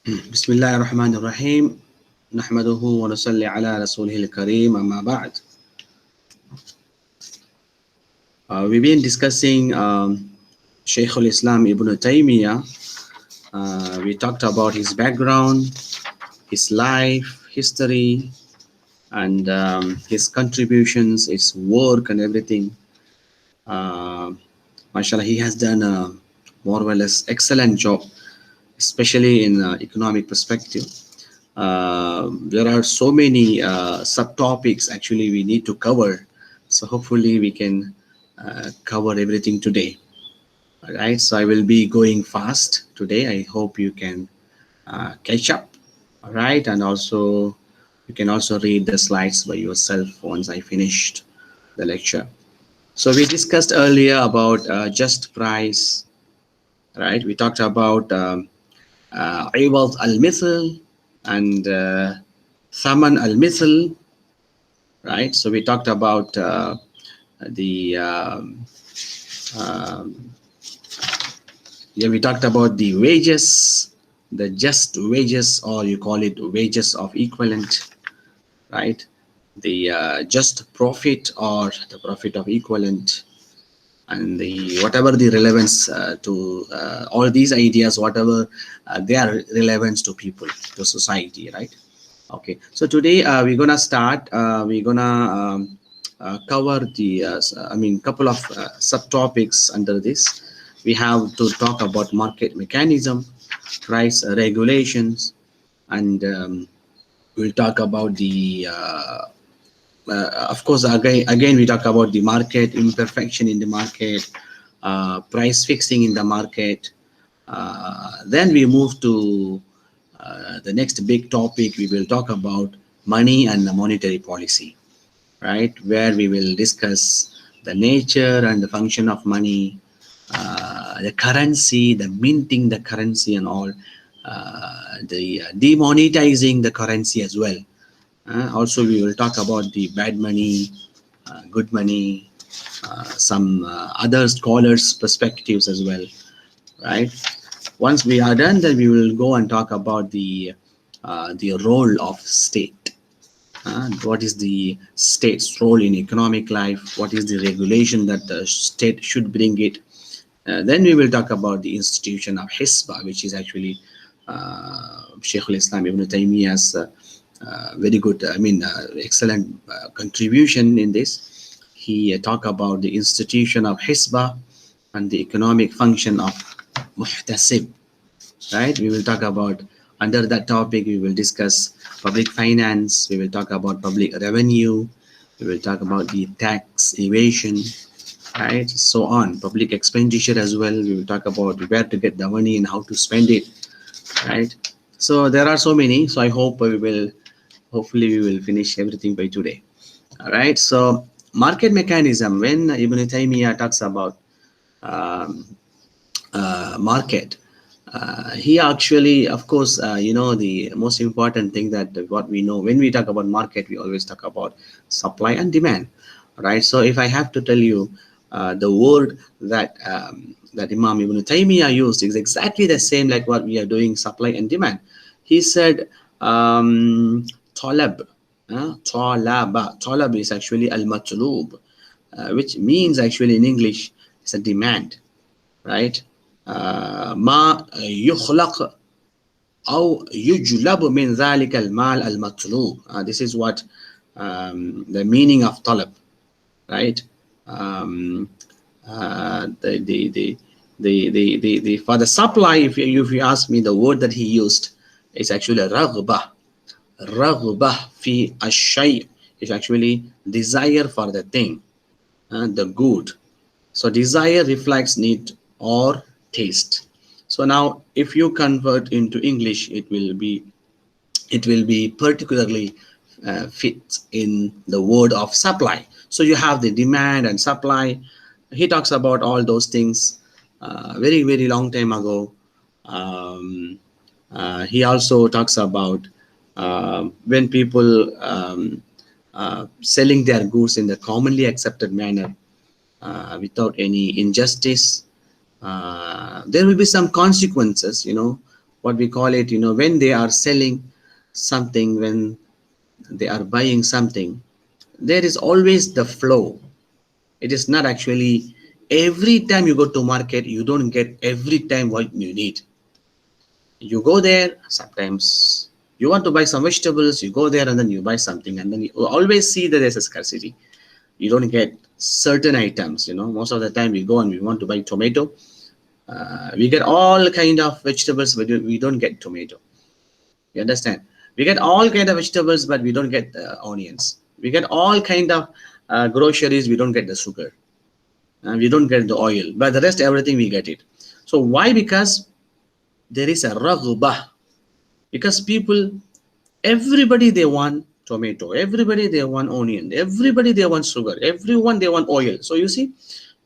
Bismillah ar-Rahman ar-Rahim. Nahmaduhu wa nusalli ala rasulihil kareem amma ba'd. We've been discussing Shaykh al-Islam Ibn Taimiyah. We talked about his background, his life, history, and his contributions, his work and everything. MashaAllah, he has done a more or less excellent job, especially in economic perspective. There are so many subtopics actually we need to cover, so hopefully we can cover everything today. All right, so I will be going fast today. I hope you can catch up. All right, and also you can also read the slides by yourself once I finished the lecture. So we discussed earlier about just price, right? We talked about Iwad al-Mithl and Thaman al-Mithl, right? So we talked about the we talked about the wages, the just wages, or you call it wages of equivalent, right? The just profit or the profit of equivalent, and the whatever the relevance to all these ideas, whatever they are relevant to people, to society, right? Okay, so today we're gonna start. We're gonna cover the couple of subtopics under this. We have to talk about market mechanism, price regulations, and we'll talk about the of course, again we talk about the market, imperfection in the market, price fixing in the market. Then we move to the next big topic. We will talk about money and the monetary policy, right? Where we will discuss the nature and the function of money, the currency, the minting the currency and all, the demonetizing the currency as well. Also, we will talk about the bad money, good money, some other scholars' perspectives as well, right? Once we are done, then we will go and talk about the role of state. What is the state's role in economic life? What is the regulation that the state should bring it? Then we will talk about the institution of Hisbah, which is actually Shaykh al-Islam Ibn Taimiyah's very good, excellent contribution in this. He talked about the institution of Hisbah and the economic function of Muhtasib, right? We will talk about, under that topic, we will discuss public finance, we will talk about public revenue, we will talk about the tax evasion, right? So on, public expenditure as well. We will talk about where to get the money and how to spend it, right? So there are so many. So I hope hopefully we will finish everything by today. All right, so market mechanism, when Ibn Taimiyah talks about market, he actually, of course, the most important thing that what we know when we talk about market, we always talk about supply and demand, right? So if I have to tell you the word that that Imam Ibn Taimiyah used is exactly the same like what we are doing, supply and demand. He said talab. Talab is actually al-matlub, which means actually in English it's a demand, right? ما يخلق أو يجلب من ذلك المال المطلوب. This is what the meaning of talab, right? For the supply, if you ask me, the word that he used is actually raghbah. Raghbah fi ash-shay' is actually desire for the thing, the good. So desire reflects need or taste. So now if you convert into English, it will be particularly fit in the word of supply. So you have the demand and supply. He talks about all those things very, very long time ago. He also talks about when people selling their goods in the commonly accepted manner without any injustice, there will be some consequences, what we call it, when they are selling something, when they are buying something, there is always the flow. It is not actually every time you go to market, you don't get every time what you need. You go there, sometimes you want to buy some vegetables, you go there and then you buy something, and then you always see that there's a scarcity. You don't get certain items. Most of the time we go and we want to buy tomato. We get all kind of vegetables, but we don't get tomato. You understand? We get all kind of vegetables, but we don't get onions. We get all kind of groceries, we don't get the sugar. We don't get the oil, but the rest everything we get it. So why? Because there is a raghbah. Because people, everybody they want tomato, everybody they want onion, everybody they want sugar, everyone they want oil. So you see,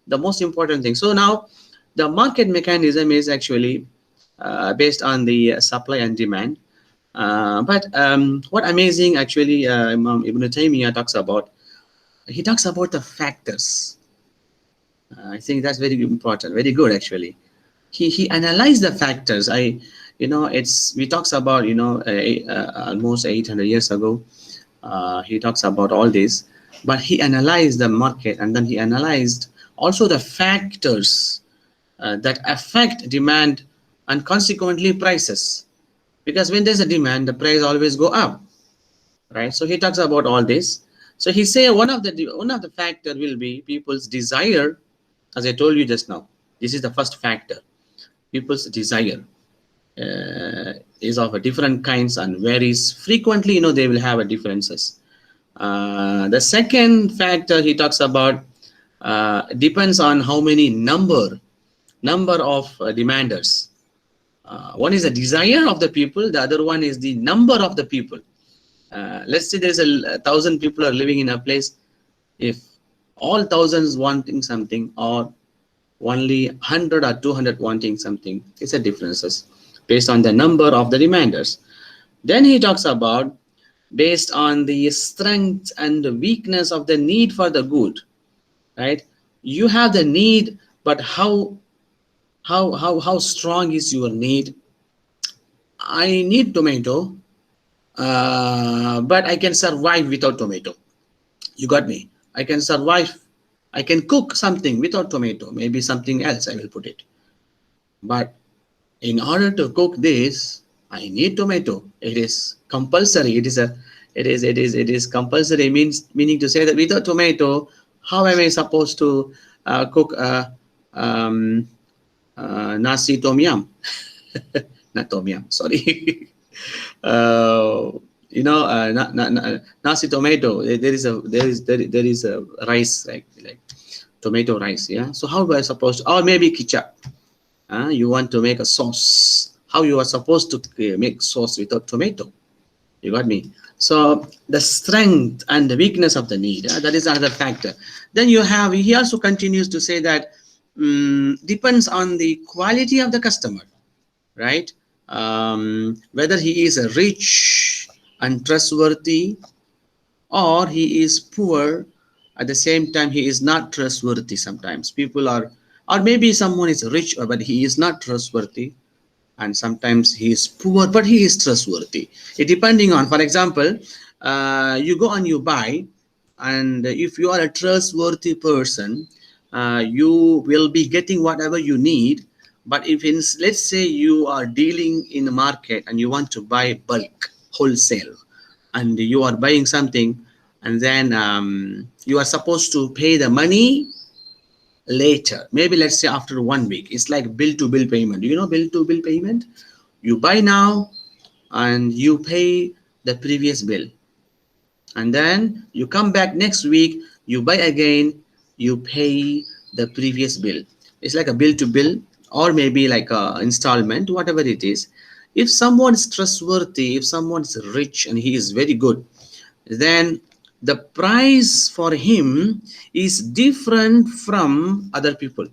the most important thing. So now the market mechanism is actually based on the supply and demand. But what amazing actually, Imam Ibn Taimiyah talks about, he talks about the factors. I think that's very important, very good actually. He analyzed the factors. It's we talks about almost 800 years ago. He talks about all this, but he analyzed the market, and then he analyzed also the factors that affect demand and consequently prices. Because when there's a demand, the price always go up, right? So he talks about all this. So he say one of the factor will be people's desire, as I told you just now. This is the first factor. People's desire is of a different kinds and varies frequently. They will have a differences. The second factor he talks about depends on how many number of demanders. One is the desire of the people, the other one is the number of the people. Let's say there's 1,000 people are living in a place. If all thousands wanting something, or only 100 or 200 wanting something, it's a differences based on the number of the demanders. Then he talks about based on the strength and the weakness of the need for the good, right? You have the need, but how strong is your need? I need tomato, but I can survive without tomato. You got me? I can survive. I can cook something without tomato. Maybe something else I will put it. But in order to cook this, I need tomato. It is compulsory. It is compulsory. Meaning to say that without tomato, how am I supposed to cook nasi tom yum? Not tom yum. Sorry. Nasi tomato. There is a rice like tomato rice. Yeah. So how do I supposed to, or maybe ketchup? You want to make a sauce. How you are supposed to make sauce without tomato? You got me? So the strength and the weakness of the need, that is another factor. Then he also continues to say that depends on the quality of the customer, right? Whether he is a rich and trustworthy, or he is poor. At the same time, he is not trustworthy. Sometimes people are, or maybe someone is rich but he is not trustworthy, and sometimes he is poor but he is trustworthy. It depending on, for example, you go and you buy, and if you are a trustworthy person, you will be getting whatever you need. But if let's say you are dealing in the market and you want to buy bulk wholesale, and you are buying something, and then you are supposed to pay the money later, maybe let's say after 1 week. It's like bill to bill payment. Do you know bill to bill payment? You buy now and you pay the previous bill, and then you come back next week, you buy again, you pay the previous bill. It's like a bill to bill, or maybe like a installment, whatever it is. If someone is trustworthy, if someone is rich and he is very good, then the price for him is different from other people.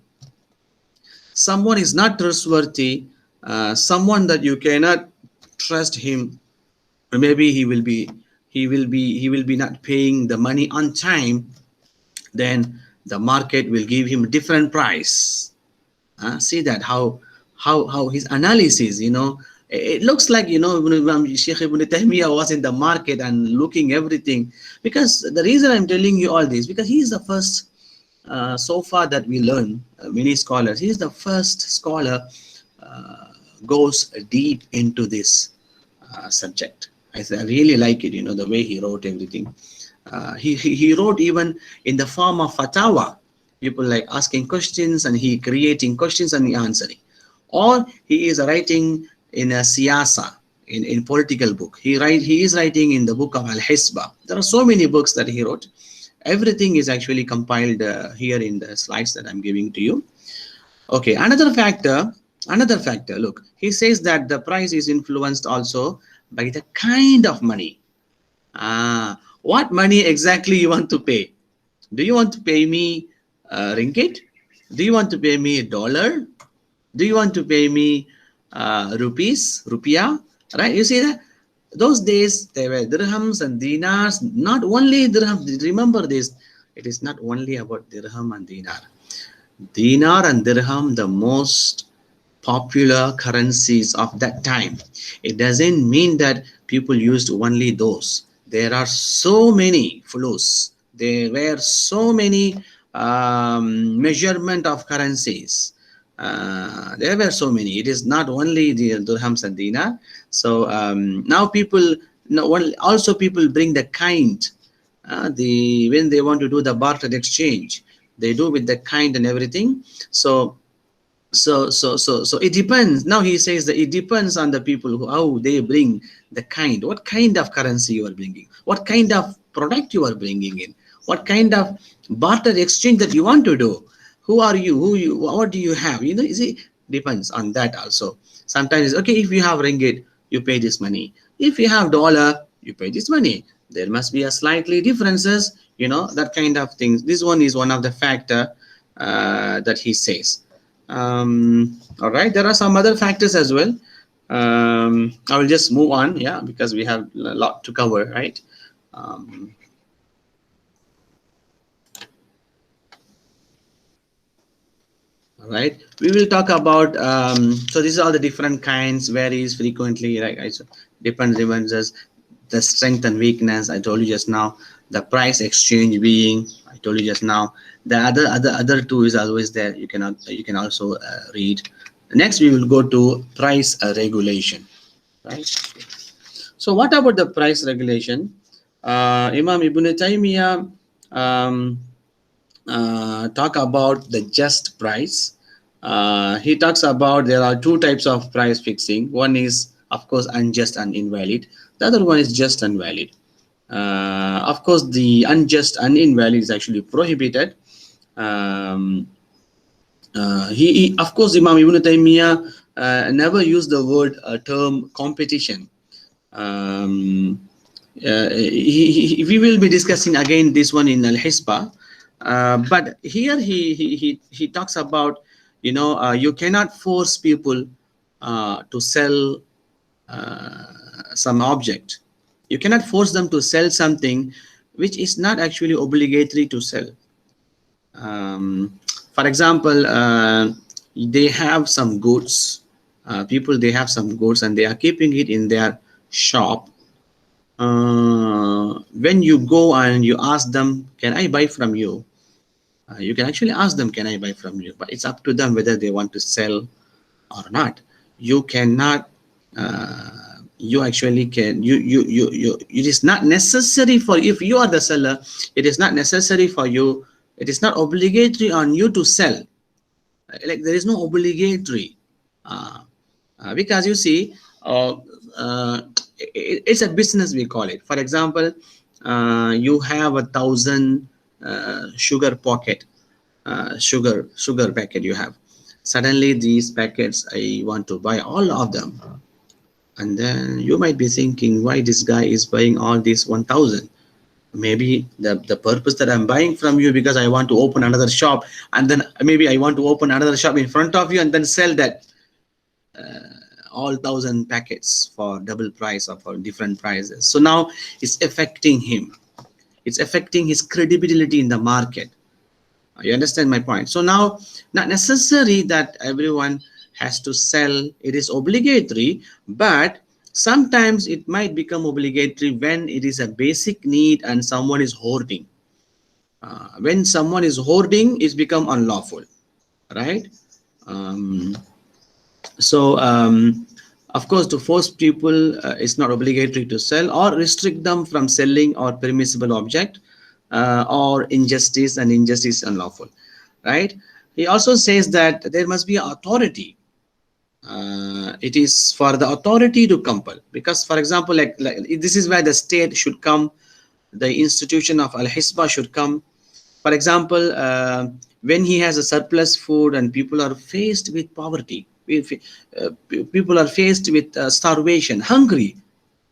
Someone is not trustworthy, someone that you cannot trust him, maybe he will be not paying the money on time, then the market will give him a different price. See that how his analysis, It looks like, you know, Sheikh Ibn Taimiyah was in the market and looking everything. Because the reason I'm telling you all this, because he is the first, so far that we learn, many scholars, he is the first scholar uh, goes deep into this subject. I really like it, you know, the way he wrote everything. He wrote even in the form of fatawa, people like asking questions and he creating questions and he answering. Or he is writing in a siyasa, in political book. He is writing in the book of al-Hisbah. There are so many books that he wrote. Everything is actually compiled here in the slides that I'm giving to you. Okay, another factor, look, he says that the price is influenced also by the kind of money. What money exactly you want to pay? Do you want to pay me ringgit? Do you want to pay me dollar? Do you want to pay me rupees, rupiah? Right? You see that? Those days there were dirhams and dinars. Not only dirham. Remember this. It is not only about dirham and dinar. Dinar and dirham, the most popular currencies of that time. It doesn't mean that people used only those. There are so many flows. There were so many measurement of currencies. There were so many. It is not only the dirhams and dinar. So now people, also people bring the kind. The when they want to do the barter exchange, they do with the kind and everything. So it depends. Now he says that it depends on the people who, how they bring the kind. What kind of currency you are bringing? What kind of product you are bringing in? What kind of barter exchange that you want to do? Who are you? Who you? What do you have? You know, you see, depends on that also. Sometimes it's okay, if you have ringgit, you pay this money. If you have dollar, you pay this money. There must be a slightly differences. You know, that kind of things. This one is one of the factor that he says. All right, there are some other factors as well. I will just move on, yeah, because we have a lot to cover, right? um, all right, we will talk about so these are all the different kinds, varies frequently, right? So depends, differences, the strength and weakness, I told you just now. The price exchange being, I told you just now. The other two is always there. You can also read. Next we will go to price regulation, right? So what about the price regulation? Imam Ibn Taimiyah talk about the just price. He talks about there are two types of price fixing. One is, of course, unjust and invalid. The other one is just and valid. Of course, the unjust and invalid is actually prohibited. Um, of course, Imam Ibn Taymiyyah never used the word term competition. Um, we will be discussing again this one in al-Hisbah, but here he talks about, you know, you cannot force people to sell uh, some object. You cannot force them to sell something which is not actually obligatory to sell. um, for example, they have some goods, people, they have some goods and they are keeping it in their shop. When you go and you ask them, can I buy from you? You can actually ask them, can I buy from you? But it's up to them whether they want to sell or not. You cannot, you actually can, it is not necessary for, if you are the seller, it is not necessary for you, it is not obligatory on you to sell. Like there is no obligatory, uh, because you see, it's a business, we call it. For example, you have 1,000 sugar pocket, sugar packet you have. Suddenly these packets, I want to buy all of them, and then you might be thinking, why this guy is buying all these 1,000? Maybe the purpose that I'm buying from you, because I want to open another shop, and then maybe I want to open another shop in front of you and then sell that all 1,000 packets for double price or for different prices. So now it's affecting him, it's affecting his credibility in the market. You understand my point? So now, not necessary that everyone has to sell. It is obligatory, but sometimes it might become obligatory when it is a basic need and someone is hoarding. When someone is hoarding, it's become unlawful, right? Um, so of course, to force people, it's not obligatory to sell or restrict them from selling or permissible object, or injustice, and injustice unlawful, right? He also says that there must be authority. It is for the authority to compel, because for example, like this is where the state should come, the institution of al-Hisbah should come. For example, when he has a surplus food and people are faced with poverty, if people are faced with starvation, hungry,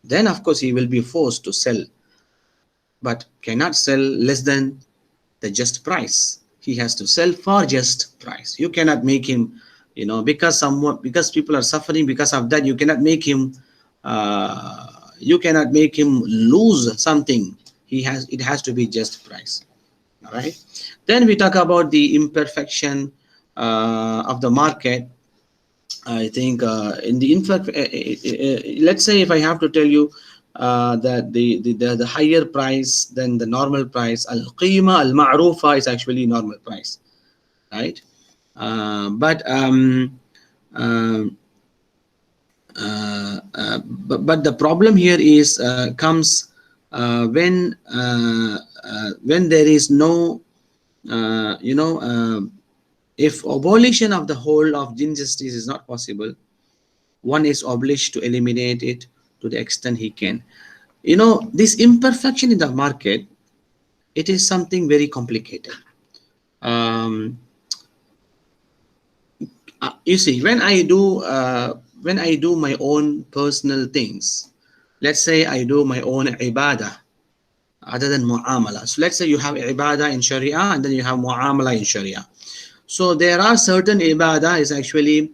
then of course he will be forced to sell, but cannot sell less than the just price. He has to sell for just price. You cannot make him, because people are suffering because of that, you cannot make him, lose something. It has to be just price. All right. Then we talk about the imperfection of the market. I think in the let's say if I have to tell you that the higher price than the normal price, al-qima al-ma'rufa is actually normal price, right? Uh, but the problem here is comes when there is no if abolition of the whole of injustice is not possible, one is obliged to eliminate it to the extent he can. This imperfection in the market, it is something very complicated. um, you see, when I do my own personal things, let's say I do my own ibadah other than muamala. So let's say you have ibadah in sharia and then you have muamala in sharia. So there are certain ibadah is actually,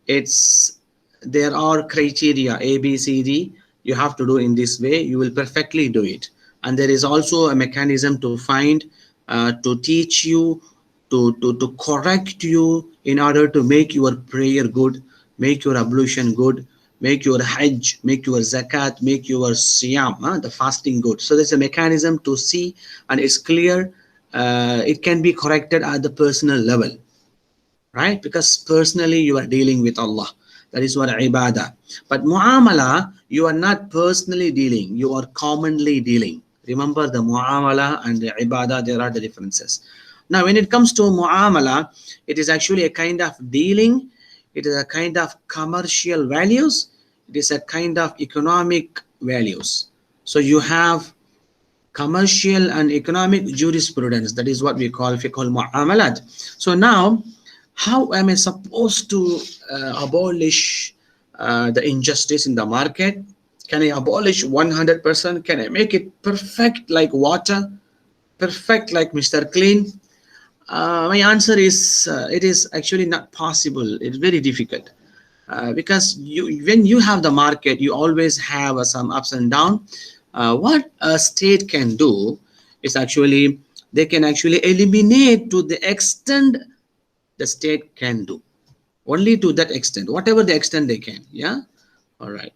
it's there are criteria A, B, C, D. You have to do in this way. You will perfectly do it. And there is also a mechanism to find, to teach you, to correct you in order to make your prayer good, make your ablution good, make your hajj, make your zakat, make your siyam, the fasting good. So there's a mechanism to see, and it's clear. It can be corrected at the personal level, right? Because personally you are dealing with Allah. That is what ibadah. But muamala, you are not personally dealing, you are commonly dealing. Remember, the muamala and the ibadah, there are the differences. Now when it comes to muamala, it is actually a kind of dealing, it is a kind of commercial values, it is a kind of economic values. So you have commercial and economic jurisprudence. That is what we call fiqh al-mu'amalat. So now, how am I supposed to abolish the injustice in the market? Can I abolish 100%? Can I make it perfect like water, perfect like Mr. Clean? My answer is it is actually not possible. It's very difficult. Because when you have the market, you always have some ups and downs. What a state can do is actually, they can actually eliminate to the extent the state can do, only to that extent, whatever the extent they can. Yeah. All right.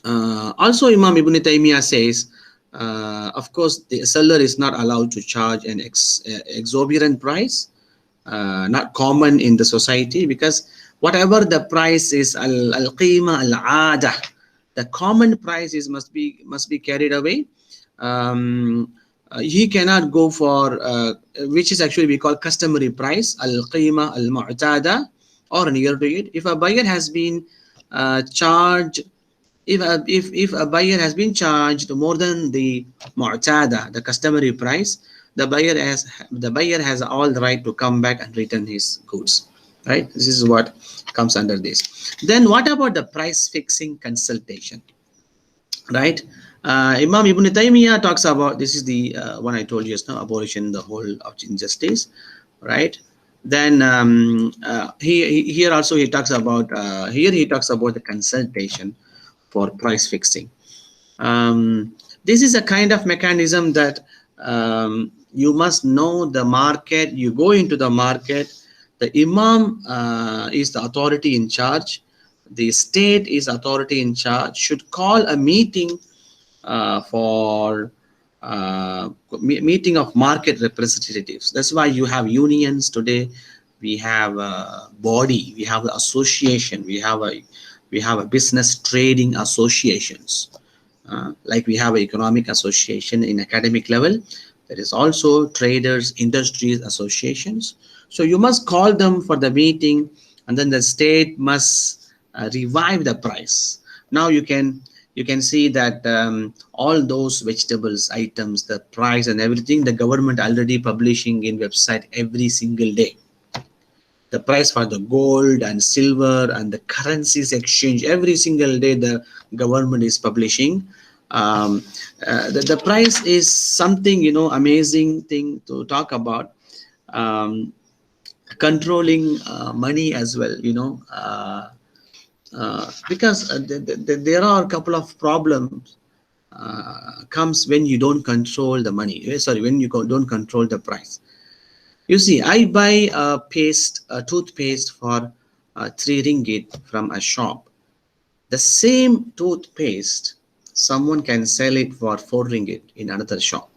Also Imam Ibn Taimiyah says, of course the seller is not allowed to charge an exorbitant price, not common in the society, because whatever the price is, al-qima al-ada, the common prices must be carried away. He cannot go for which is actually we call customary price, al-qima al-mu'tada, or near to it. If a buyer has been charged, if a buyer has been charged more than the mu'tada, the customary price, the buyer has all the right to come back and return his goods, right? This is what comes under this. Then what about the price fixing consultation, right? Imam Ibn Taimiyah talks about, this is the one I told you just now, abolition the whole of injustice, right? Then here also he talks about he talks about the consultation for price fixing. This is a kind of mechanism that you must know the market. You go into the market, The Imam is the authority in charge. The state is authority in charge. Should call a meeting for meeting of market representatives. That's why you have unions today. We have a body. We have an association. We have a business trading associations. Like we have an economic association in academic level. There is also traders industries associations. So you must call them for the meeting, and then the state must revive the price. Now you can see that all those vegetables items, the price and everything, the government already publishing in website every single day. The price for the gold and silver and the currencies exchange, every single day the government is publishing. The price is something, amazing thing to talk about. um, Controlling money as well, because there are a couple of problems comes when you don't control the money. Sorry, when you don't control the price. You see, I buy a toothpaste for 3 ringgit from a shop. The same toothpaste, someone can sell it for 4 ringgit in another shop.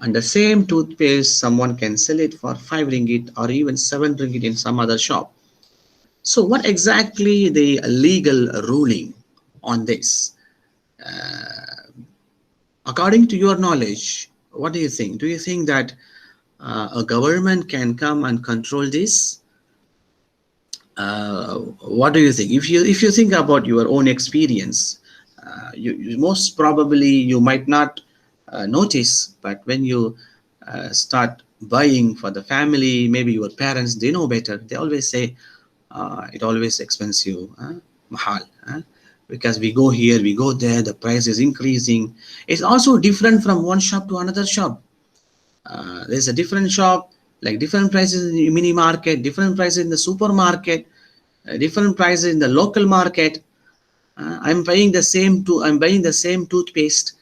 And the same toothpaste, someone can sell it for 5 ringgit or even 7 ringgit in some other shop. So what exactly the legal ruling on this? According to your knowledge, what do you think? Do you think that a government can come and control this? What do you think? If you think about your own experience, you most probably you might not notice, but when you start buying for the family, maybe your parents, they know better. They always say it always expensive, mahal, because we go here, we go there, the price is increasing. It's also different from one shop to another shop. There's a different shop, like different prices in the mini market, different prices in the supermarket, different prices in the local market. I'm buying the same toothpaste,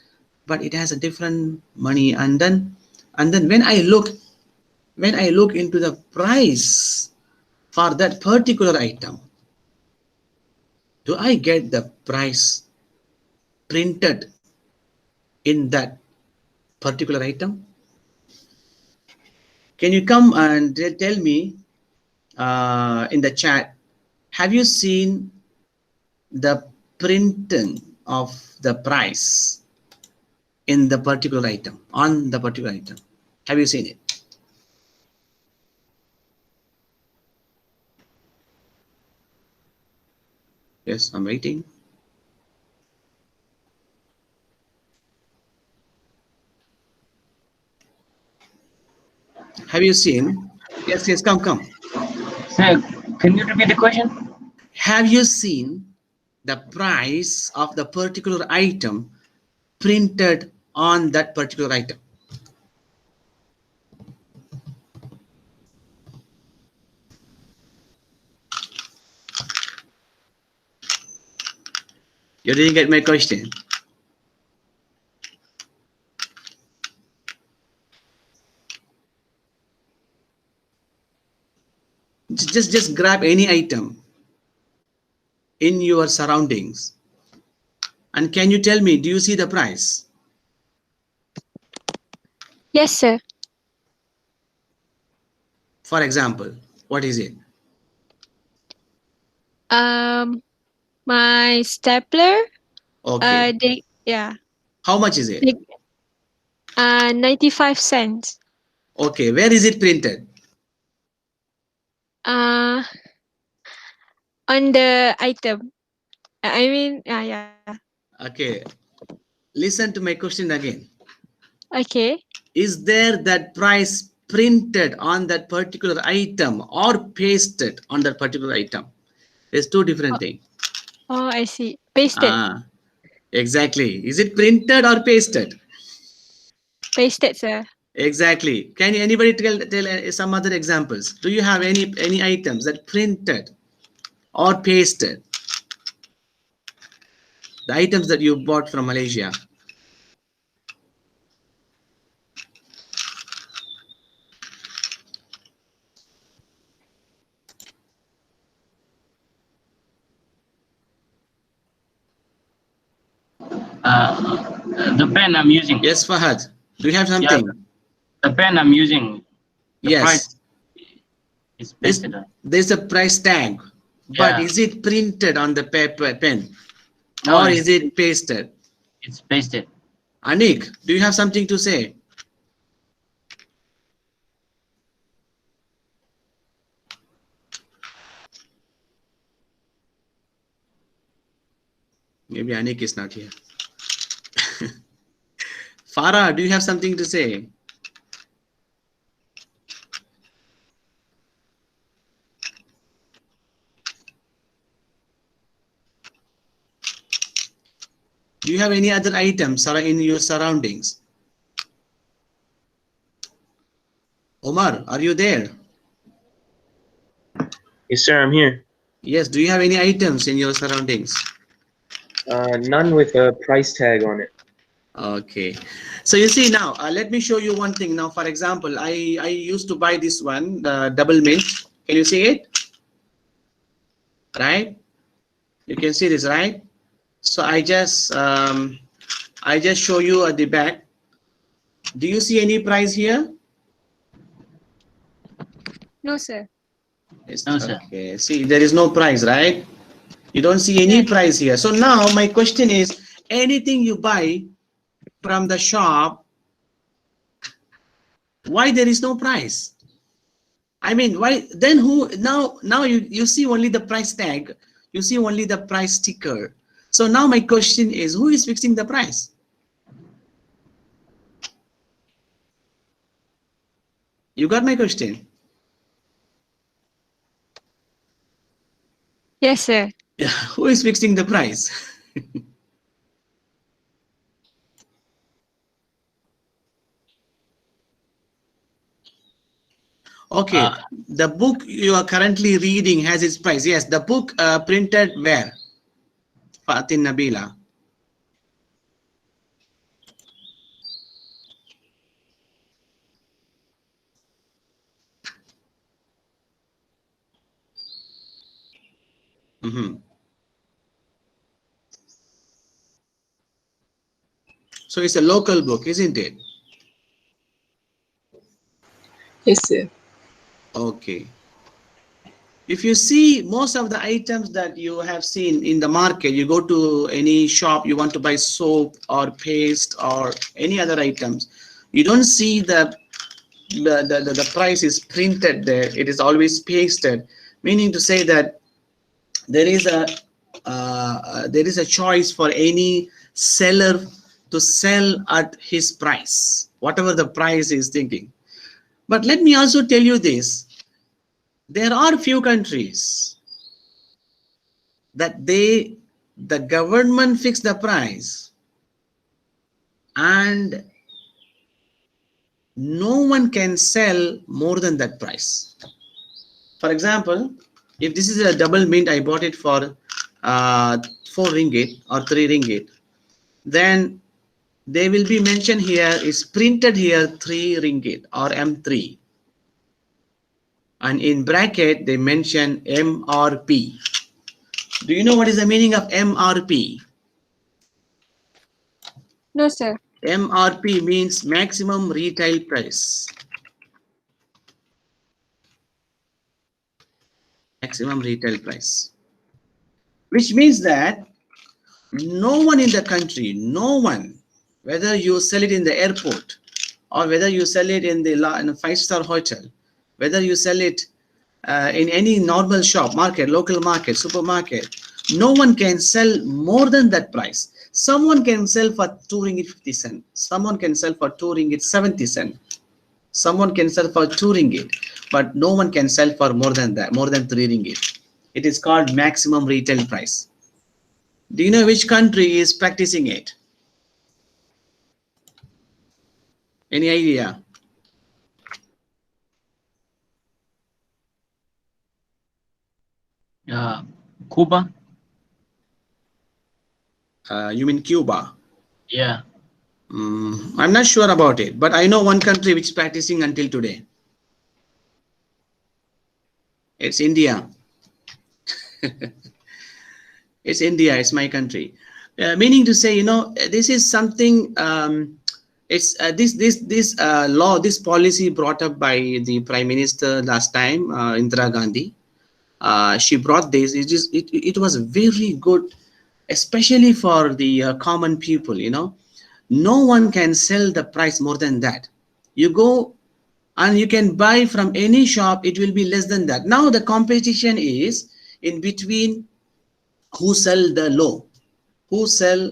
but it has a different money. And then when I look into the price for that particular item, do I get the price printed in that particular item? Can you come and tell me in the chat, have you seen the printing of the price in the particular item, on the particular item? Have you seen it? Yes, I'm waiting. Have you seen? Yes, yes, come. Sir, can you repeat the question? Have you seen the price of the particular item printed on that particular item? You didn't get my question. Just grab any item in your surroundings, and can you tell me, do you see the price? Yes, sir. For example, what is it? Um, my stapler. Okay, Yeah, how much is it? they, 95 cents. Okay, where is it printed? Uh, on the item. I mean, yeah. Okay, listen to my question again. Okay. Is there that price printed on that particular item or pasted on that particular item? There's two different Oh, things. I see. Pasted. Ah, exactly. Is it printed or pasted? Pasted, sir. Exactly. Can anybody tell some other examples? Do you have any items that printed or pasted? The items that you bought from Malaysia. The pen I'm using. Yes, Fahad. Do you have Yeah, something? the pen I'm using. The price Yes. is There's, pasted on. there's a price tag, but Yeah. is it printed on the paper pen No, or is it pasted? it's pasted. Anik, do you have something to say? Maybe Anik is not here. Farah, do you have something to say? Do you have any other items in your surroundings? Omar, are you there? Yes, sir, I'm here. Yes, do you have any items in your surroundings? None with a price tag on it. Okay, so you see now, let me show you one thing. Now, for example, I used to buy this one, the double mint. Can you see it? Right? You can see this, right? So I just show you at the back. Do you see any price here? No, sir. Yes, No, sir. okay, see, there is no price, right? You don't see any Yes. price here. So now my question is, anything you buy from the shop, why there is no price? I mean, why then who now you see only the price tag, you see only the price sticker. So now my question is, who is fixing the price? You got my question? Yes, sir. Yeah, who is fixing the price? Okay, the book you are currently reading has its price. Yes, the book printed where? Fatin Nabila. So it's a local book, isn't it? Yes, sir. Okay. If you see most of the items that you have seen in the market, you go to any shop, you want to buy soap or paste or any other items, you don't see the price is printed there. It is always pasted, meaning to say that there is a choice for any seller to sell at his price, whatever the price is thinking. But let me also tell you this: there are few countries that the government fix the price and no one can sell more than that price. For example, if this is a double mint, I bought it for 4 ringgit or 3 ringgit, then they will be mentioned here, is printed here 3 ringgit or M3, and in bracket they mention MRP. Do you know what is the meaning of MRP? No, sir. MRP means maximum retail price. Maximum retail price. Which means that no one in the country, no one, whether you sell it in the airport or whether you sell it in in a 5-star hotel, whether you sell it in any normal shop, market, local market, supermarket, no one can sell more than that price. Someone can sell for 2 ringgit 50 cent. Someone can sell for 2 ringgit 70 cent. Someone can sell for 2 ringgit, but no one can sell for more than that, more than 3 ringgit. It is called maximum retail price. Do you know which country is practicing it? Any idea? Cuba? You mean Cuba? Yeah. I'm not sure about it, but I know one country which is practicing until today. It's India. It's India. It's my country. Meaning to say, this is something. It's this law, this policy brought up by the Prime Minister last time, Indira Gandhi. She brought this. It was very good, especially for the common people. No one can sell the price more than that. You go and you can buy from any shop, it will be less than that. Now the competition is in between who sell the low, who sell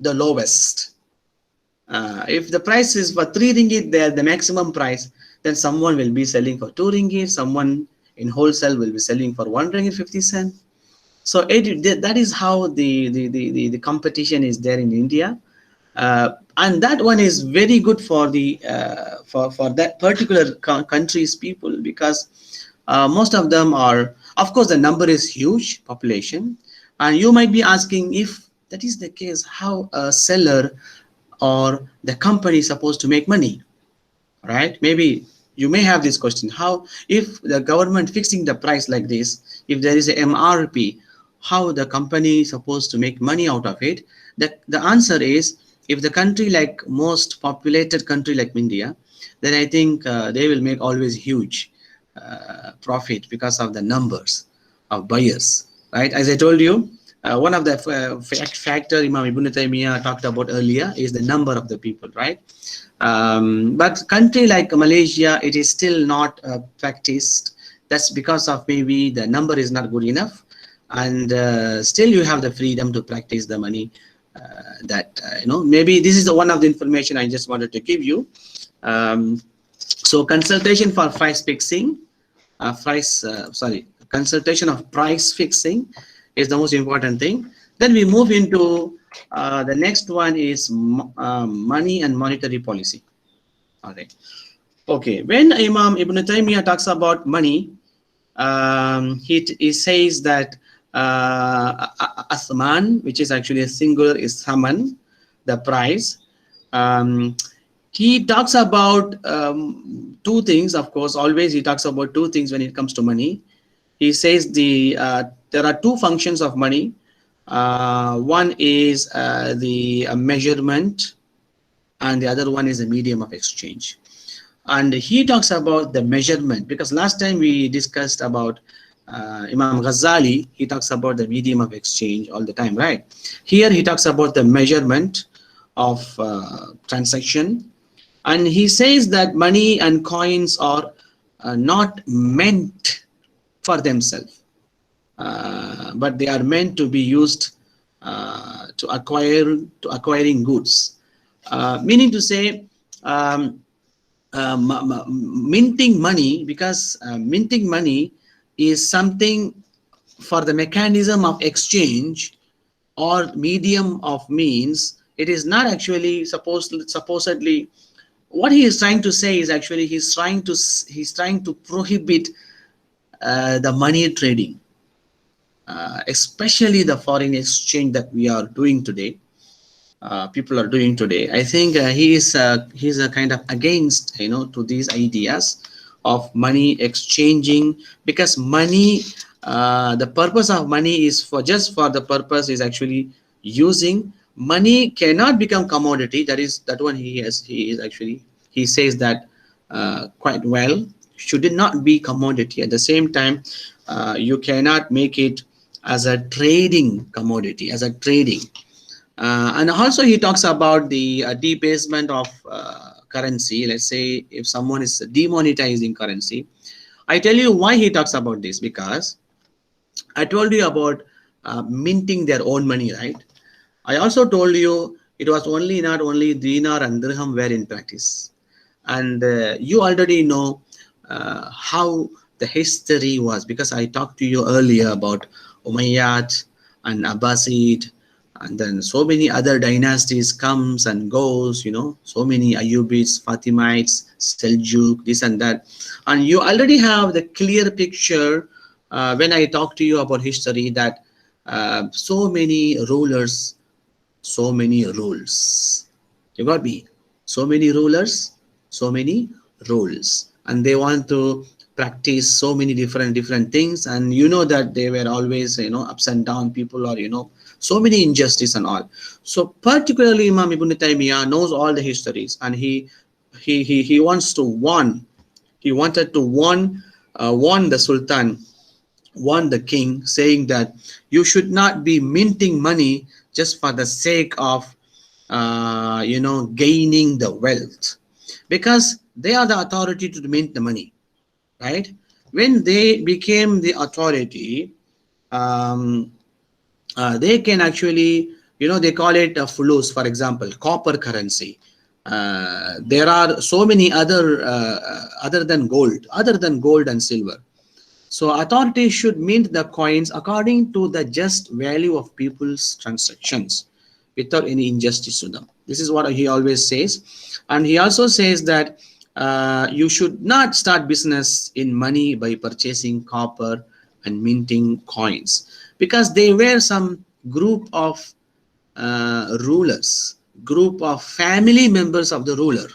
the lowest. If the price is for 3 ringgit, there the maximum price, then someone will be selling for 2 ringgit, someone in wholesale will be selling for 1 ringgit 50 cent. So that is how the competition is there in India. And that one is very good for the for that particular country's people, because most of them are, of course, the number is huge population, and you might be asking, if that is the case, how a seller or the company is supposed to make money, right? Maybe you may have this question: how, if the government fixing the price like this, if there is a MRP, how the company is supposed to make money out of it? The answer is, if the country, like most populated country like India, then I think they will make always huge profit because of the numbers of buyers, right? As I told you, one of the factor Imam Ibn Taimiyah talked about earlier is the number of the people, right? But country like Malaysia, it is still not practiced. That's because of maybe the number is not good enough, and still you have the freedom to practice the money. Maybe this is one of the information I just wanted to give you. So consultation for price fixing, consultation of price fixing is the most important thing. Then we move into the next one is money and monetary policy. All right. Okay. When Imam Ibn Taimiyah talks about money, he says that Asman, which is actually a singular, is Saman, the price. He talks about two things. Of course, always he talks about two things when it comes to money. He says there are two functions of money. One is the measurement, and the other one is the medium of exchange. And he talks about the measurement, because last time we discussed about Imam Ghazali. He talks about the medium of exchange all the time, right? Here he talks about the measurement of transaction, and he says that money and coins are not meant for themselves, but they are meant to be used to acquiring goods. Meaning to say, minting money, because minting money is something for the mechanism of exchange or medium of means. It is not actually supposedly. What he is trying to say is actually he's trying to prohibit the money trading, especially the foreign exchange that we are doing today. People are doing today. I think he's a kind of against to these ideas of money exchanging, because money, the purpose of money is just for the purpose is actually using. Money cannot become commodity. That one he says that quite well. Should it not be commodity? At the same time, you cannot make it as a trading commodity, as a trading. And also he talks about the debasement of currency. Let's say if someone is demonetizing currency. I tell you why he talks about this, because I told you about minting their own money, right? I also told you it was not only dinar and dirham were in practice. And you already know how the history was, because I talked to you earlier about Umayyad and Abbasid, and then so many other dynasties comes and goes, so many Ayyubids, Fatimites, Seljuk, this and that. And you already have the clear picture when I talk to you about history, that so many rulers, so many rules. You got me? So many rulers, so many rules. And they want to practice so many different things, and you know that they were always, you know, ups and down people, or you know, so many injustice and all. So particularly Imam Ibn Taimiyah knows all the histories, and he wants to warn, he wanted to warn the sultan, warn the king, saying that you should not be minting money just for the sake of you know, gaining the wealth, because they are the authority to mint the money, right? When they became the authority, um, they can actually, you know, they call it a fulus, for example, copper currency. There are so many other than gold and silver. So authorities should mint the coins according to the just value of people's transactions, without any injustice to them. This is what he always says. And he also says that you should not start business in money by purchasing copper and minting coins, because they were some group of rulers, group of family members of the ruler.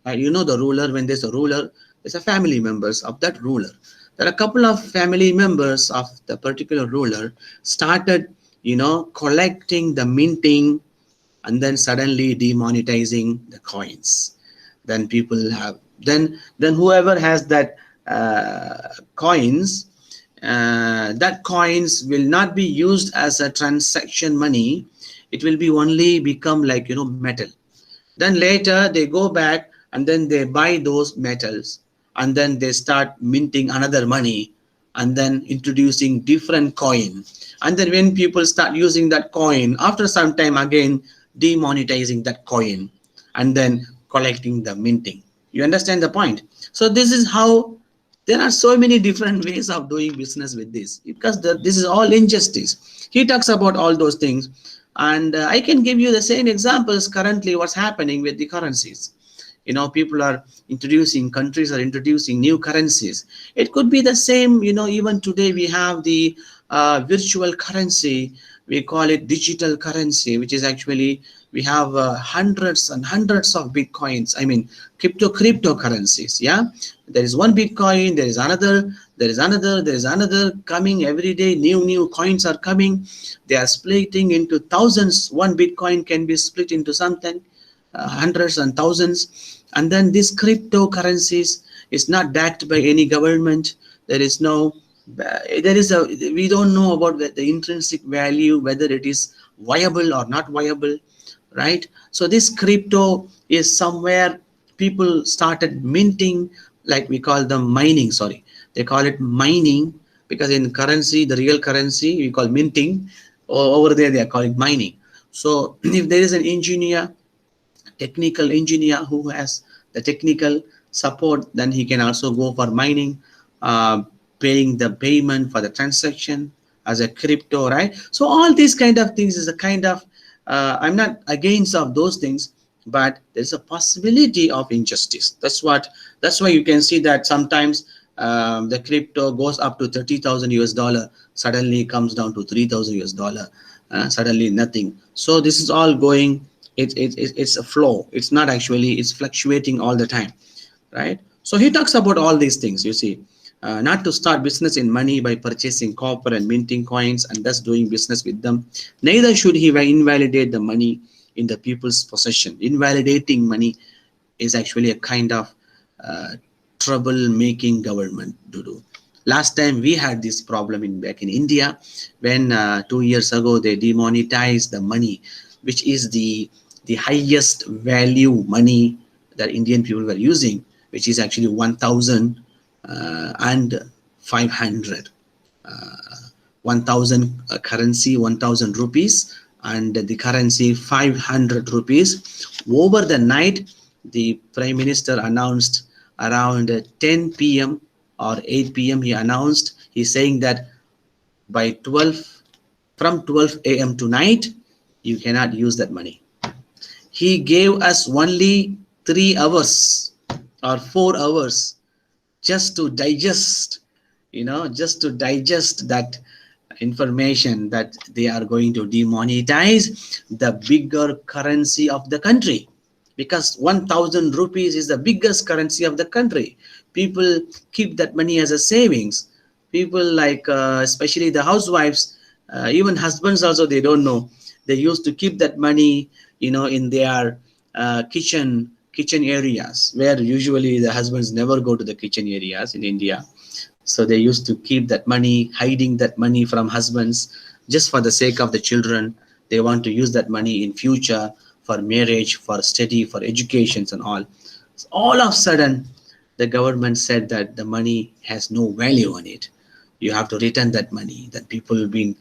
You know, the ruler, when there's a ruler, there's a family members of that ruler. There are a couple of family members of the particular ruler started, you know, collecting the minting, and then suddenly demonetizing the coins. Then people have, then whoever has that coins, that coins will not be used as a transaction money. It will be only become like, you know, metal. Then later they go back and then they buy those metals, and then they start minting another money, and then introducing different coin. And then when people start using that coin, after some time again demonetizing that coin, and then collecting the minting. You understand the point? So this is how, there are so many different ways of doing business with this, because this is all injustice. He talks about all those things, and I can give you the same examples currently what's happening with the currencies. You know, people are introducing, countries are introducing new currencies. It could be the same, you know, even today we have the virtual currency, we call it digital currency, which is actually, we have hundreds and hundreds of bitcoins, I mean cryptocurrencies. Yeah, there is one bitcoin, there is another, there is another coming every day. New coins are coming, they are splitting into thousands. One bitcoin can be split into something, hundreds and thousands. And then these cryptocurrencies is not backed by any government. There is no, we don't know about the intrinsic value, whether it is viable or not viable, right? So this crypto is somewhere people started minting, like we call them mining, sorry, they call it mining, because in currency, the real currency, we call minting. Over there they are calling mining. So if there is an engineer, technical engineer who has the technical support, then he can also go for mining, paying the payment for the transaction as a crypto, right? So all these kind of things is a kind of, I'm not against of those things, but there's a possibility of injustice. That's why you can see that sometimes the crypto goes up to 30,000 US dollar, suddenly comes down to 3,000 US dollar, suddenly nothing. So this is all going, it's a flow. It's not actually, it's fluctuating all the time, right? So he talks about all these things, you see. Not to start business in money by purchasing copper and minting coins and thus doing business with them. Neither should he invalidate the money in the people's possession. Invalidating money is actually a kind of trouble-making government to do. Last time we had this problem back in India, when 2 years ago they demonetized the money, which is the highest value money that Indian people were using, which is actually 1,000 and 500. 1,000 currency, 1,000 rupees, and the currency 500 rupees. Over the night, the Prime Minister announced around 10 p.m. or 8 p.m. he announced, he's saying that by 12, from 12 a.m. to night, you cannot use that money. He gave us only 3 hours or 4 hours just to digest, you know, just to digest that information that they are going to demonetize the bigger currency of the country. because 1,000 rupees is the biggest currency of the country. People keep that money as a savings. People like especially the housewives, even husbands also, they don't know. They used to keep that money, in their kitchen areas, where usually the husbands never go to the kitchen areas in India. So they used to keep that money, hiding that money from husbands, just for the sake of the children. They want to use that money in future for marriage, for study, for educations and all. So all of a sudden, the government said that the money has no value on it. You have to return that money. That people have been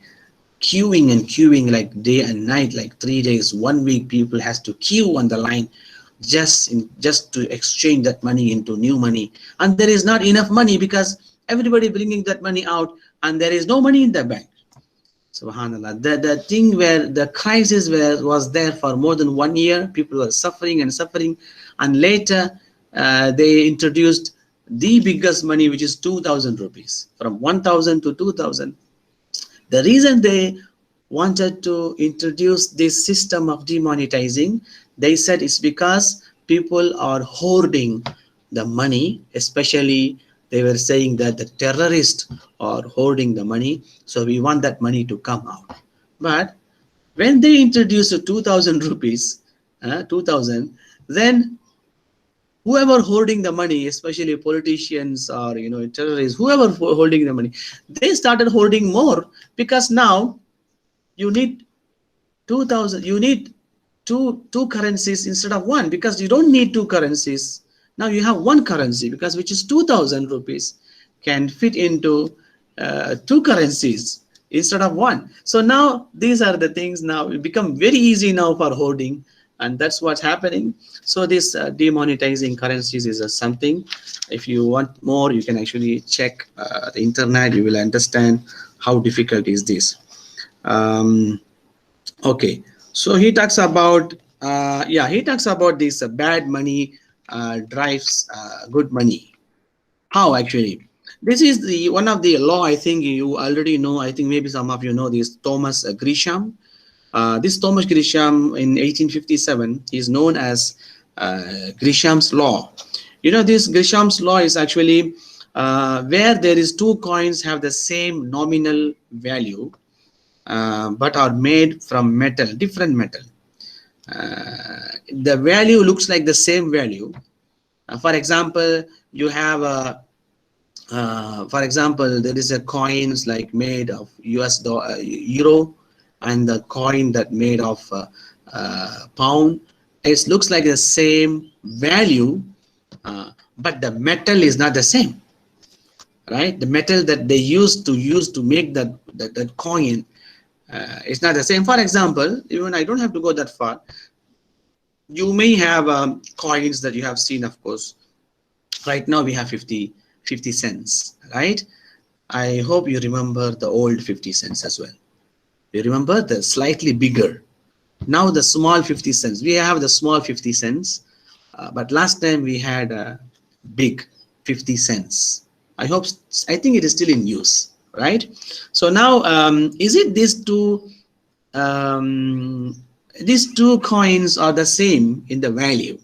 queuing and queuing like day and night, like 3 days, 1 week. People has to queue on the line just to exchange that money into new money, and there is not enough money because everybody bringing that money out, and there is no money in the bank. Subhanallah. The thing where the crisis was there for more than 1 year. People were suffering and suffering, and later they introduced the biggest money, which is 2,000 rupees, from 1,000 to 2,000. The reason they wanted to introduce this system of demonetizing, they said it's because people are hoarding the money, especially they were saying that the terrorists are hoarding the money, so we want that money to come out. But when they introduced 2,000 rupees, 2,000, then whoever holding the money, especially politicians or terrorists, whoever holding the money, they started holding more, because now you need 2,000, you need two currencies instead of one, because you don't need two currencies. Now you have one currency, because which is 2,000 rupees can fit into two currencies instead of one. So now these are the things. Now it become very easy now for holding, and that's what's happening. So this demonetizing currencies is something. If you want more, you can actually check the internet. You will understand how difficult is this. Okay, so he talks about he talks about this bad money drives good money. How actually? This is the one of the law. I think you already know. I think maybe some of you know this. Thomas Grisham. This Thomas Grisham in 1857 is known as Grisham's law. This Grisham's law is actually where there is two coins have the same nominal value, but are made from metal, different metal. The value looks like the same value. For example, you have a for example, there is a coins like made of US dollar, euro, and the coin that made of pound. It looks like the same value, but the metal is not the same, right? The metal that they used to make that coin is not the same. For example, even I don't have to go that far. You may have coins that you have seen, of course. Right now we have 50 cents, right? I hope you remember the old 50 cents as well. You remember the slightly bigger. Now the small 50 cents. We have the small 50 cents, but last time we had a big 50 cents. I think it is still in use, right? So now, is it these two coins are the same in the value?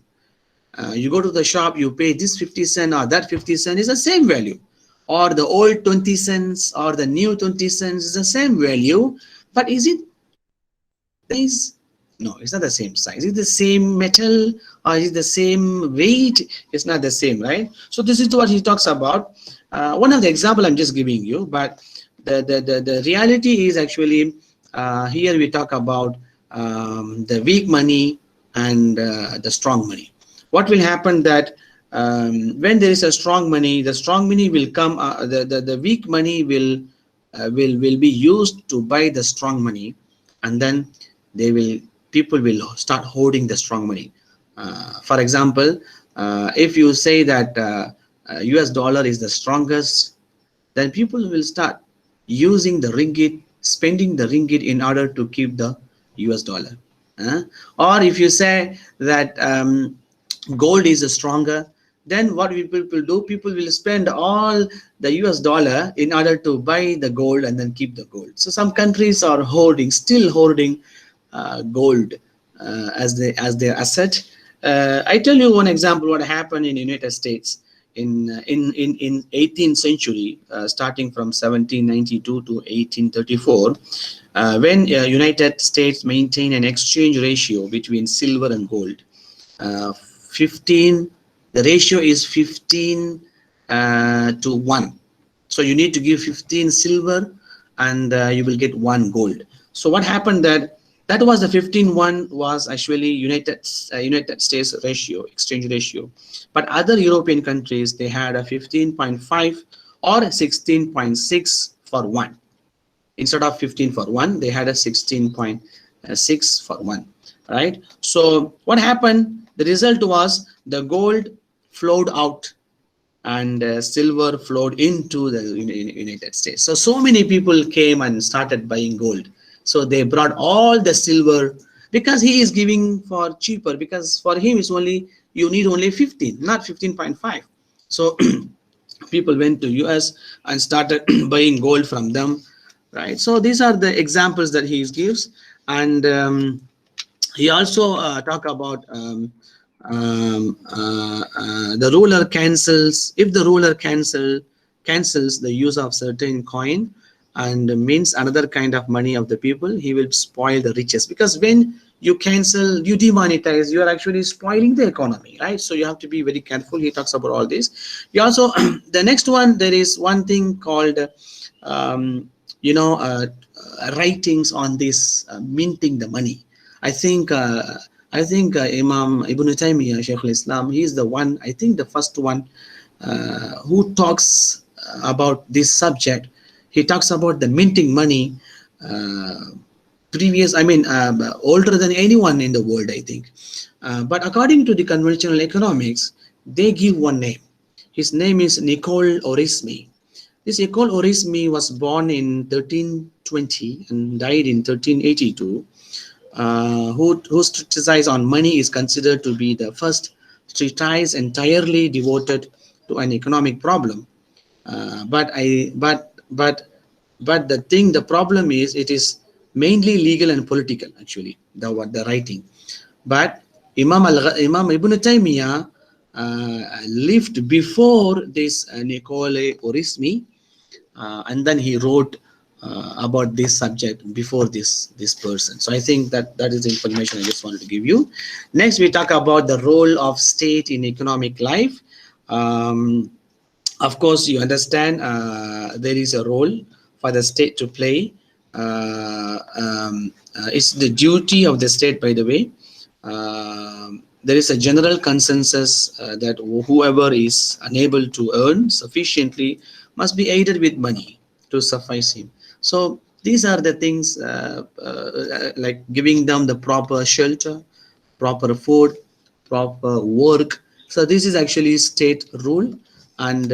You go to the shop, you pay this 50 cents or that 50 cents is the same value, or the old 20 cents or the new 20 cents is the same value, but is it size? No, it's not the same size. Is it the same metal or is it the same weight? It's not the same, right? So this is what he talks about. One of the example I'm just giving you, but the reality is actually here we talk about the weak money and the strong money. What will happen that when there is a strong money, the strong money will come. The weak money will be used to buy the strong money, and then people will start hoarding the strong money. For example, if you say that US dollar is the strongest, then people will start using the ringgit, spending the ringgit in order to keep the US dollar. Or if you say that gold is stronger, then what people do? People will spend all the US dollar in order to buy the gold and then keep the gold. So some countries are still hoarding gold as their asset. I tell you one example what happened in United States in 18th century, starting from 1792 to 1834, when United States maintained an exchange ratio between silver and gold. 15, the ratio is 15 to 1. So you need to give 15 silver and you will get 1 gold. So what happened that was the 15:1 was actually United States ratio, exchange ratio. But other European countries, they had a 15.5 or 16.6 for 1. Instead of 15 for 1, they had a 16.6 for 1, right? So what happened? The result was the gold flowed out and silver flowed into the United States. So many people came and started buying gold. So they brought all the silver because he is giving for cheaper, because for him it's only, you need only 15, not 15.5. So people went to US and started buying gold from them, right? So these are the examples that he gives. And he also talk about the ruler cancels, if the ruler cancels the use of certain coin and means another kind of money of the people, he will spoil the riches. Because when you cancel, you demonetize, you are actually spoiling the economy, right? So you have to be very careful. He talks about all this. He also the next one, there is one thing called writings on this minting the money. I think Imam Ibn Taimiyah, Shaykh al-Islam, he is the one, I think the first one who talks about this subject. He talks about the minting money, older than anyone in the world, I think. But according to the conventional economics, they give one name. His name is Nicole Orismi. This Nicole Orismi was born in 1320 and died in 1382. Whose treatise on money is considered to be the first treatise entirely devoted to an economic problem. But the problem is, it is mainly legal and political, actually, the writing. But Imam Ibn Taimiyah lived before this Nicole Orismi, and then he wrote about this subject before this person. So I think that is the information I just wanted to give you. Next, we talk about the role of state in economic life. Of course, you understand there is a role for the state to play. It's the duty of the state, by the way. There is a general consensus that whoever is unable to earn sufficiently must be aided with money to suffice him. So these are the things like giving them the proper shelter, proper food, proper work. So this is actually state rule. And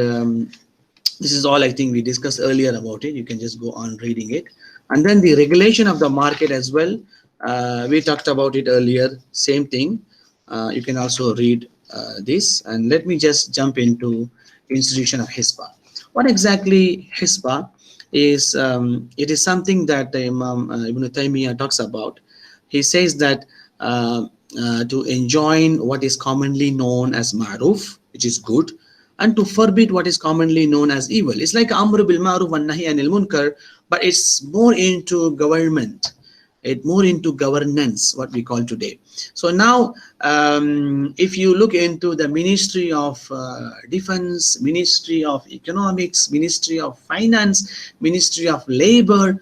this is all I think we discussed earlier about it. You can just go on reading it. And then the regulation of the market as well. We talked about it earlier, same thing. You can also read this. And let me just jump into institution of Hisbah. What exactly Hisbah is? It is something that Imam Ibn Taimiyah talks about. He says that to enjoin what is commonly known as ma'ruf, which is good, and to forbid what is commonly known as evil. It's like Amr bil Ma'ruf wa Nahy anil Munkar, but it's more into government, more into governance, what we call today. So now, if you look into the Ministry of Defense, Ministry of Economics, Ministry of Finance, Ministry of Labor,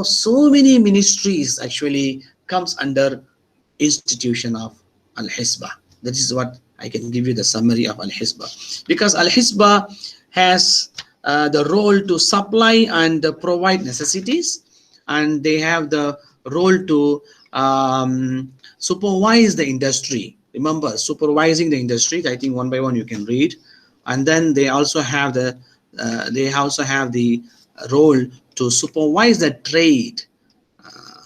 so many ministries actually comes under institution of Al-Hisbah. That is what I can give you the summary of Al-Hisbah, because Al-Hisbah has the role to supply and provide necessities, and they have the role to supervise the industry. Remember, supervising the industry, I think one by one you can read. And then they also have the role to supervise the trade,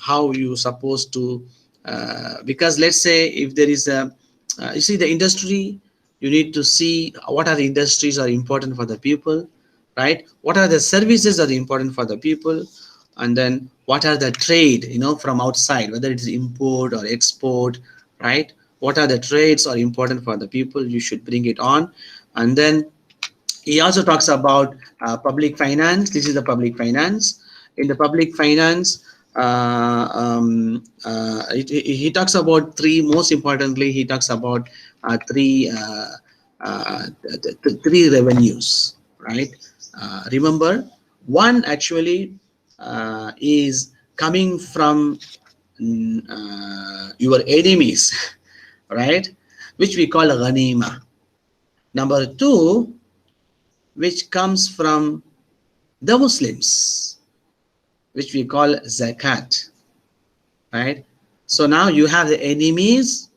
how you supposed to because let's say if there is a you see the industry, you need to see what are the industries are important for the people, right? What are the services that are important for the people, and then what are the trade from outside, whether it is import or export, right? what are the trades are important for the people, you should bring it on. And then he also talks about public finance. This is the public finance. In the public finance, he talks about three. Most importantly, he talks about three revenues, right? Remember, one actually is coming from your enemies, right? Which we call ghanima. Number two, which comes from the Muslims, which we call zakat, right? So now you have the enemies,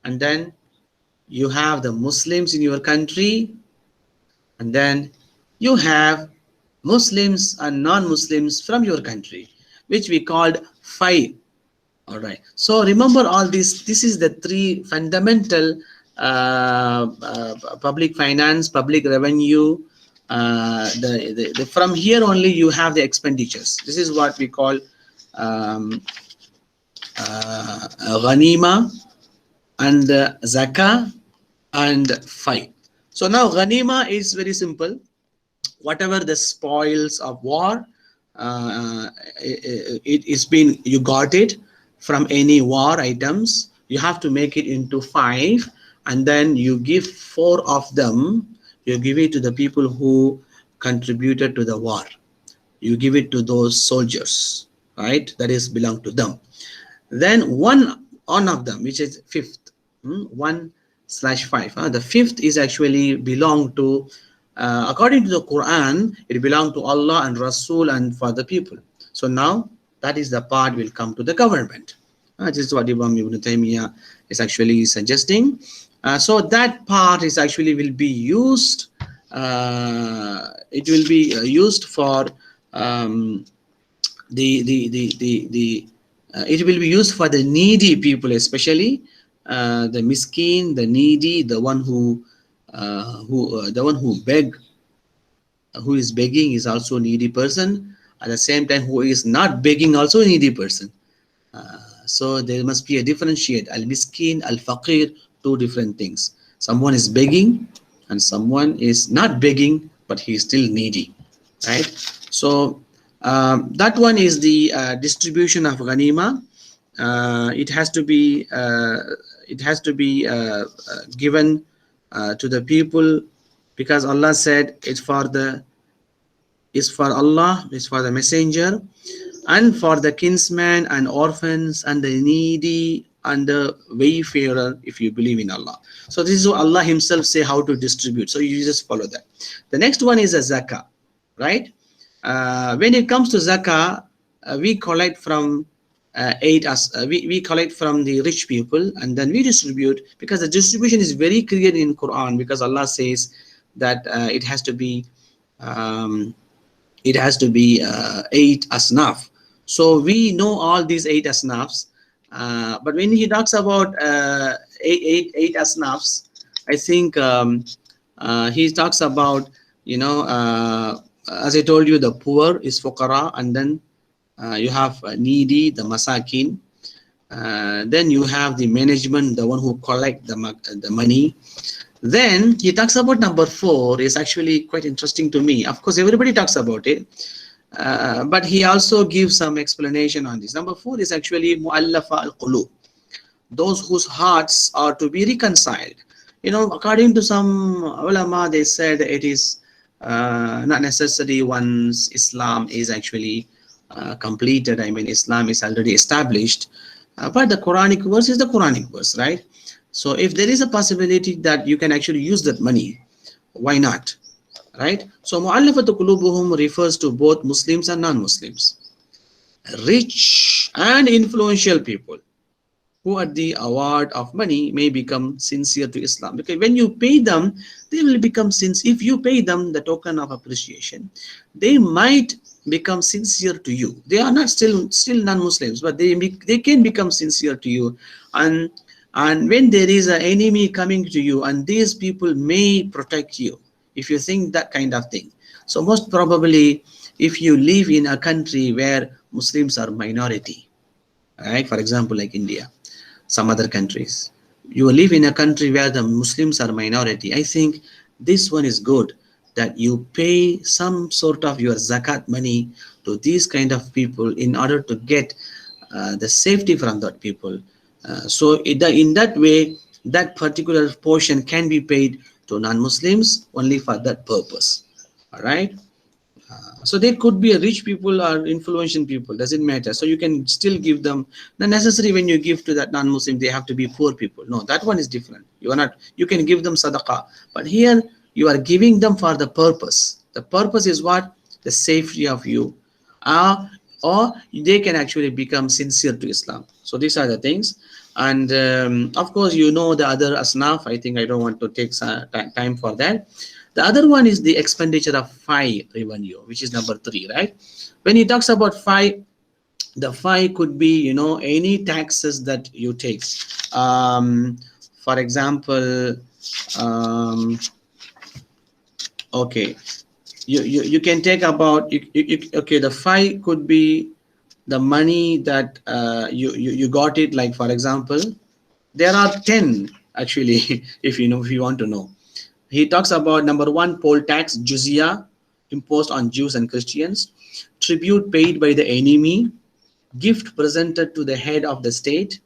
and then you have the Muslims in your country, and then you have Muslims and non-Muslims from your country, which we called five. All right. So remember all this. This is the three fundamental public finance, public revenue. From here only you have the expenditures. This is what we call ghanima and zakah and fight. So now ghanima is very simple. Whatever the spoils of war, it is been, you got it from any war items, you have to make it into five, and then you give four of them, you give it to the people who contributed to the war, you give it to those soldiers, right? That is belong to them. Then one of them, which is fifth, 1/5, the fifth is actually belong to according to the Quran, it belongs to Allah and Rasul and for the people. So now that is the part will come to the government. This is what Imam Ibn Taimiyah is actually suggesting. So that part is actually will be used. It will be used for it will be used for the needy people, especially the miskin, the needy, the one who beg, who is begging is also a needy person. At the same time, who is not begging also a needy person. So there must be a differentiate. Al-miskin, al-faqir, two different things. Someone is begging and someone is not begging, but he is still needy, right? So that one is the distribution of ghanima. It has to be given to the people, because Allah said it's for Allah, it's for the messenger, and for the kinsmen and orphans and the needy and the wayfarer, if you believe in Allah. So this is what Allah himself say how to distribute. So you just follow that. The next one is a zakah, right? When it comes to zakah, we collect from we collect from the rich people, and then we distribute, because the distribution is very clear in Quran, because Allah says that it has to be 8 asnaf. So we know all these 8 asnafs, but when he talks about 8 asnafs, I think he talks about, as I told you, the poor is fuqara, and then you have needy, the masakin. Then you have the management, the one who collect the money. Then he talks about number 4 is actually quite interesting to me. Of course, everybody talks about it, but he also gives some explanation on this. Number 4 is actually mu'allafa al-qulub, those whose hearts are to be reconciled. According to some ulama, they said it is not necessary once Islam is actually completed. I mean, Islam is already established, but the Quranic verse is the Quranic verse, right? So if there is a possibility that you can actually use that money, why not, right? So mu'allafatu qulubuhum refers to both Muslims and non-Muslims, rich and influential people who at the award of money may become sincere to Islam. Because when you pay them, they will become sincere. If you pay them the token of appreciation, they might become sincere to you. They are not still non-Muslims, but they can become sincere to you. And when there is an enemy coming to you, and these people may protect you, if you think that kind of thing. So most probably, if you live in a country where Muslims are minority, right? For example, like India, some other countries, you live in a country where the Muslims are minority, I think this one is good, that you pay some sort of your zakat money to these kind of people in order to get the safety from that people. So in that way, that particular portion can be paid to non-Muslims only for that purpose. All right. So they could be a rich people or influential people, doesn't matter. So you can still give them. Not necessary when you give to that non-Muslim they have to be poor people. No, that one is different. You are not, you can give them sadaqah, but here you are giving them for the purpose. The purpose is what? The safety of you, or they can actually become sincere to Islam. So these are the things. And of course, you know the other asnaf. I think I don't want to take time for that. The other one is the expenditure of FI revenue, which is number 3, right? When he talks about FI, the FI could be, you know, any taxes that you take. For example, okay, you can take about, okay, the FI could be the money that you got it, like for example, there are 10 actually, if you know, if you want to know. He talks about number 1, poll tax, jizya, imposed on Jews and Christians, tribute paid by the enemy, gift presented to the head of the state,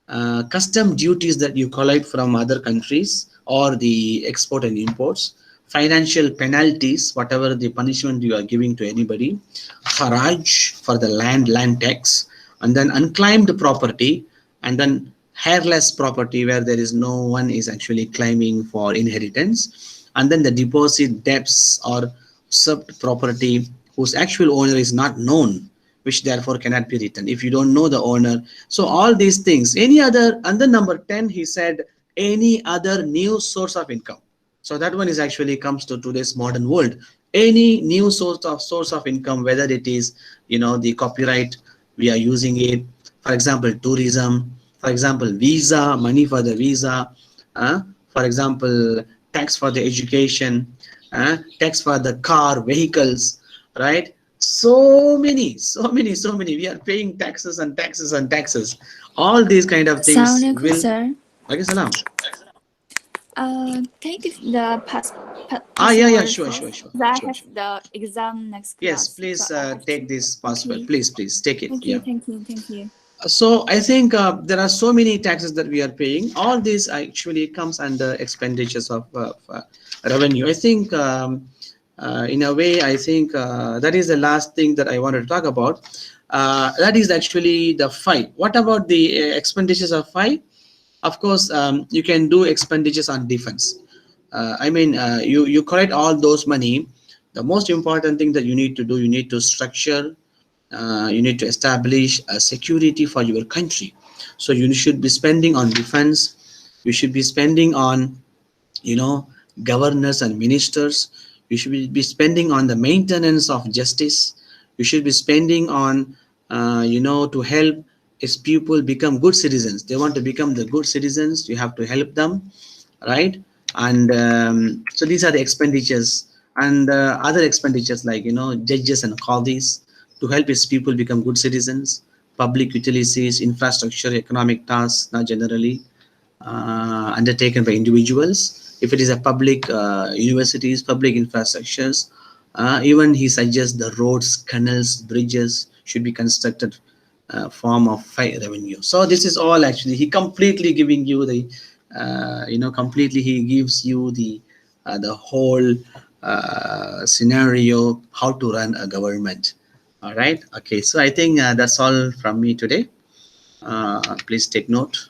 custom duties that you collect from other countries or the export and imports, financial penalties, whatever the punishment you are giving to anybody, haraj for the land tax, and then unclaimed property, and then hairless property where there is no one is actually claiming for inheritance, and then the deposit debts or usurped property whose actual owner is not known, which therefore cannot be written if you don't know the owner. So all these things, any other, and then number 10 he said any other new source of income. So that one is actually comes to today's modern world. Any new source of income, whether it is, you know, the copyright, we are using it, for example tourism, for example visa, money for the visa, for example tax for the education, tax for the car vehicles, right? So many we are paying taxes and taxes and taxes. All these kind of things Assalamualaikum, will. sir. Okay, salam. Can I give the Yeah, password sure, first? sure, sure, I sure, have sure. the exam next Yes, class, so please I have take to. this password. Okay. Please take it. Thank you, Yeah. thank you, thank you. So I think there are so many taxes that we are paying. All this actually comes under expenditures of revenue. I think in a way, I think that is the last thing that I wanted to talk about. That is actually the fight. What about the expenditures of fight? Of course, you can do expenditures on defense. I mean, you collect all those money. The most important thing that you need to do, you need to structure, you need to establish a security for your country. So you should be spending on defense. You should be spending on, you know, governors and ministers. You should be spending on the maintenance of justice. You should be spending on, you know, to help its people become good citizens. They want to become the good citizens, you have to help them, right? And so these are the expenditures. And other expenditures like, you know, judges and qadis, to help its people become good citizens, public utilities, infrastructure, economic tasks, not generally undertaken by individuals. If it is a public universities, public infrastructures, even he suggests the roads, canals, bridges should be constructed form of revenue. So this is all actually he completely giving you the, you know, completely he gives you the whole scenario how to run a government. All right. Okay. So I think that's all from me today. Please take note.